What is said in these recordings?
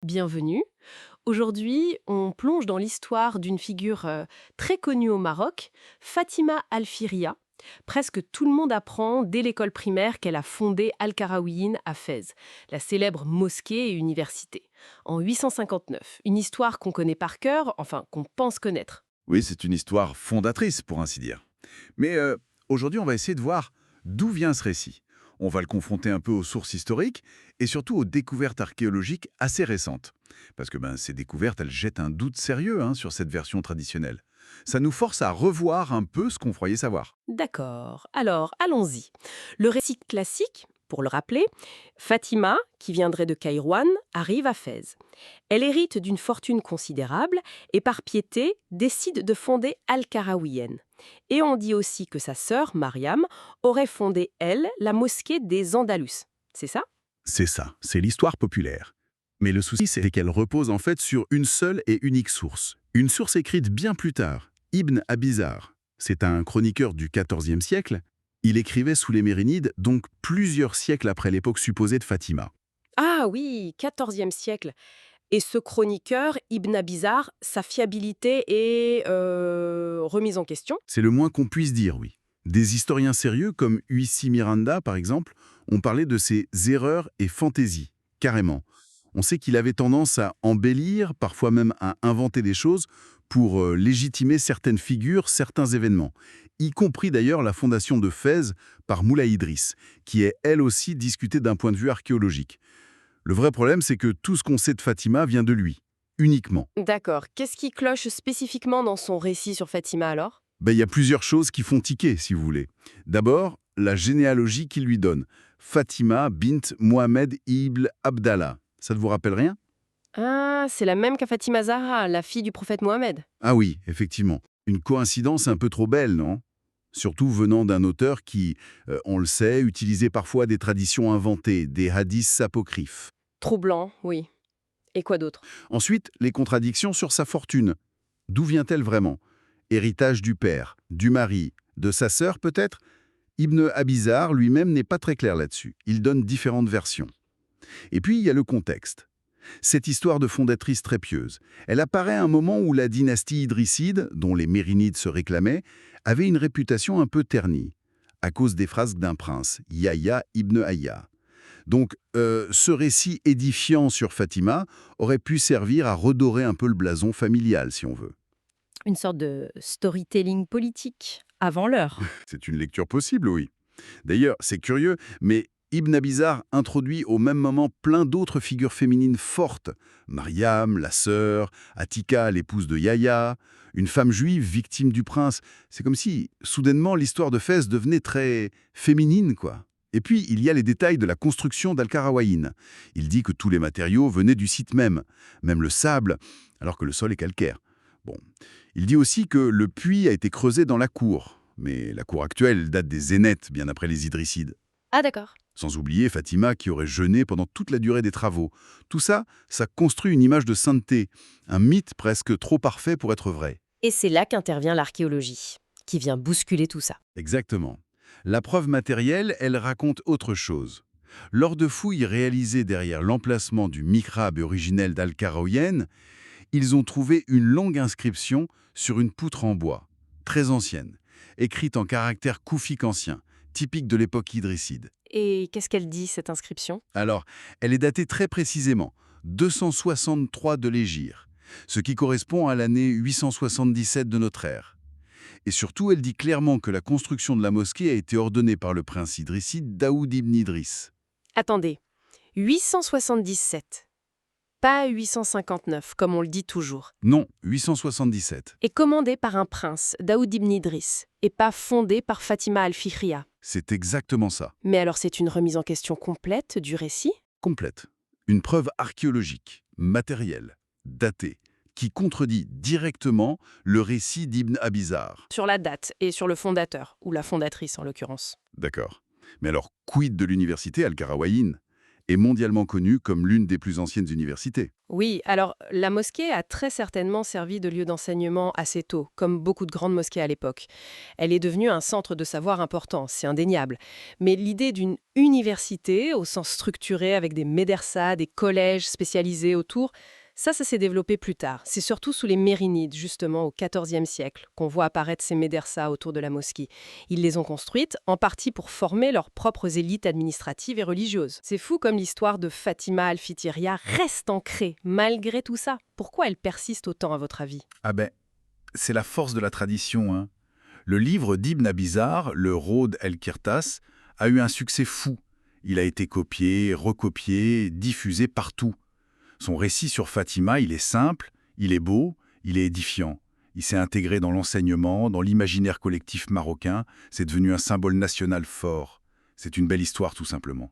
Bienvenue. Aujourd'hui, on plonge dans l'histoire d'une figure très connue au Maroc, Fatima Al-Firia. Presque tout le monde apprend dès l'école primaire qu'elle a fondé Al-Qarawiyyin à Fès, la célèbre mosquée et université, en 859. Une histoire qu'on connaît par cœur, enfin qu'on pense connaître. Oui, c'est une histoire fondatrice, pour ainsi dire. Mais aujourd'hui, on va essayer de voir d'où vient ce récit. On va le confronter un peu aux sources historiques et surtout aux découvertes archéologiques assez récentes. Parce que ces découvertes, elles jettent un doute sérieux sur cette version traditionnelle. Ça nous force à revoir un peu ce qu'on croyait savoir. D'accord, alors allons-y. Le récit classique, pour le rappeler, Fatima, qui viendrait de Kairouan, arrive à Fès. Elle hérite d'une fortune considérable et par piété décide de fonder Al-Qarawiyyin. Et on dit aussi que sa sœur, Mariam, aurait fondé, elle, la mosquée des Andalus. C'est ça? C'est ça, c'est l'histoire populaire. Mais le souci, c'est qu'elle repose en fait sur une seule et unique source. Une source écrite bien plus tard, Ibn Abizar. C'est un chroniqueur du XIVe siècle. Il écrivait sous les Mérinides, donc plusieurs siècles après l'époque supposée de Fatima. Ah oui, XIVe siècle. Et ce chroniqueur, Ibn Abizar, sa fiabilité est remise en question. C'est le moins qu'on puisse dire, oui. Des historiens sérieux, comme Huissi Miranda par exemple, ont parlé de ses erreurs et fantaisies, carrément. On sait qu'il avait tendance à embellir, parfois même à inventer des choses pour légitimer certaines figures, certains événements, y compris d'ailleurs la fondation de Fès par Moulay Idriss, qui est elle aussi discutée d'un point de vue archéologique. Le vrai problème, c'est que tout ce qu'on sait de Fatima vient de lui, uniquement. D'accord. Qu'est-ce qui cloche spécifiquement dans son récit sur Fatima alors? Il y a plusieurs choses qui font tiquer, si vous voulez. D'abord, la généalogie qu'il lui donne. Fatima bint Mohamed ibn Abdallah. Ça ne vous rappelle rien? Ah, c'est la même qu'à Fatima Zahra, la fille du prophète Mohammed. Ah oui, effectivement. Une coïncidence un peu trop belle, non? Surtout venant d'un auteur qui, on le sait, utilisait parfois des traditions inventées, des hadiths apocryphes. Troublant, oui. Et quoi d'autre? Ensuite, les contradictions sur sa fortune. D'où vient-elle vraiment? Héritage du père, du mari, de sa sœur peut-être? Ibn Abizar lui-même n'est pas très clair là-dessus. Il donne différentes versions. Et puis, il y a le contexte. Cette histoire de fondatrice très pieuse, elle apparaît à un moment où la dynastie idrisside, dont les Mérinides se réclamaient, avait une réputation un peu ternie, à cause des frasques d'un prince, Yahya ibn Hayya. Donc, ce récit édifiant sur Fatima aurait pu servir à redorer un peu le blason familial, si on veut. Une sorte de storytelling politique, avant l'heure. C'est une lecture possible, oui. D'ailleurs, c'est curieux, mais Ibn Abizar introduit au même moment plein d'autres figures féminines fortes. Mariam, la sœur, Atika, l'épouse de Yahya, une femme juive victime du prince. C'est comme si, soudainement, l'histoire de Fès devenait très féminine, quoi. Et puis, il y a les détails de la construction d'Al-Qarawiyyin. Il dit que tous les matériaux venaient du site même le sable, alors que le sol est calcaire. Bon. Il dit aussi que le puits a été creusé dans la cour, mais la cour actuelle date des Zénètes, bien après les Idrissides. Ah d'accord. Sans oublier Fatima qui aurait jeûné pendant toute la durée des travaux. Tout ça, ça construit une image de sainteté, un mythe presque trop parfait pour être vrai. Et c'est là qu'intervient l'archéologie, qui vient bousculer tout ça. Exactement. La preuve matérielle, elle raconte autre chose. Lors de fouilles réalisées derrière l'emplacement du mihrab originel d'Al-Qarawiyyin, ils ont trouvé une longue inscription sur une poutre en bois, très ancienne, écrite en caractères koufiques anciens, typiques de l'époque idrisside. Et qu'est-ce qu'elle dit, cette inscription? Alors, elle est datée très précisément, 263 de l'Hégire, ce qui correspond à l'année 877 de notre ère. Et surtout, elle dit clairement que la construction de la mosquée a été ordonnée par le prince idrisside Daoud ibn Idriss. Attendez, 877, pas 859, comme on le dit toujours. Non, 877. Et commandée par un prince, Daoud ibn Idriss, et pas fondée par Fatima al-Fikhriya. C'est exactement ça. Mais alors c'est une remise en question complète du récit? Complète. Une preuve archéologique, matérielle, datée, qui contredit directement le récit d'Ibn Abizar. Sur la date et sur le fondateur, ou la fondatrice en l'occurrence. D'accord. Mais alors, quid de l'université Al-Qarawiyyin? est mondialement connue comme l'une des plus anciennes universités. Oui, alors la mosquée a très certainement servi de lieu d'enseignement assez tôt, comme beaucoup de grandes mosquées à l'époque. Elle est devenue un centre de savoir important, c'est indéniable. Mais l'idée d'une université, au sens structuré, avec des médersas, des collèges spécialisés autour, ça s'est développé plus tard. C'est surtout sous les Mérinides, justement, au XIVe siècle, qu'on voit apparaître ces médersas autour de la mosquée. Ils les ont construites, en partie pour former leurs propres élites administratives et religieuses. C'est fou comme l'histoire de Fatima Al-Fitiria reste ancrée, malgré tout ça. Pourquoi elle persiste autant, à votre avis? Ah ben, c'est la force de la tradition, hein. Le livre d'Ibn Abizar, le Rôd el-Kirtas, a eu un succès fou. Il a été copié, recopié, diffusé partout. Son récit sur Fatima, il est simple, il est beau, il est édifiant. Il s'est intégré dans l'enseignement, dans l'imaginaire collectif marocain, c'est devenu un symbole national fort. C'est une belle histoire tout simplement.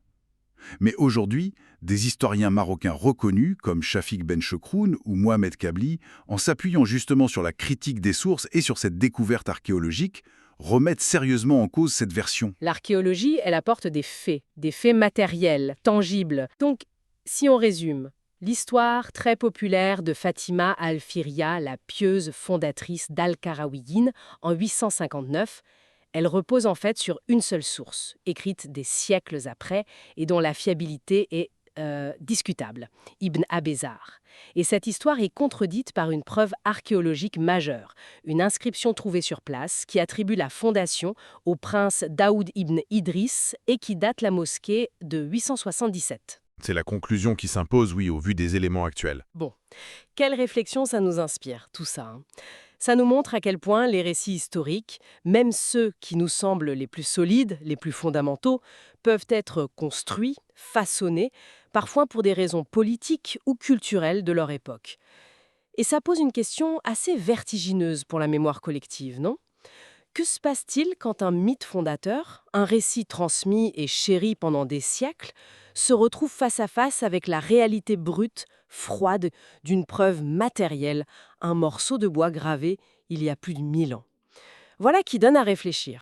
Mais aujourd'hui, des historiens marocains reconnus, comme Chafik Ben Chekroun ou Mohamed Kabli, en s'appuyant justement sur la critique des sources et sur cette découverte archéologique, remettent sérieusement en cause cette version. L'archéologie, elle apporte des faits matériels, tangibles. Donc, si on résume, l'histoire très populaire de Fatima al-Firia, la pieuse fondatrice d'Al-Qarawiyyin, en 859, elle repose en fait sur une seule source, écrite des siècles après et dont la fiabilité est discutable, Ibn Abizar. Et cette histoire est contredite par une preuve archéologique majeure, une inscription trouvée sur place qui attribue la fondation au prince Daoud ibn Idriss et qui date la mosquée de 877. C'est la conclusion qui s'impose, oui, au vu des éléments actuels. Bon, quelle réflexion ça nous inspire, tout ça, hein. Ça nous montre à quel point les récits historiques, même ceux qui nous semblent les plus solides, les plus fondamentaux, peuvent être construits, façonnés, parfois pour des raisons politiques ou culturelles de leur époque. Et ça pose une question assez vertigineuse pour la mémoire collective, non ? Que se passe-t-il quand un mythe fondateur, un récit transmis et chéri pendant des siècles, se retrouve face à face avec la réalité brute, froide, d'une preuve matérielle, un morceau de bois gravé il y a plus de 1000 ans? Voilà qui donne à réfléchir.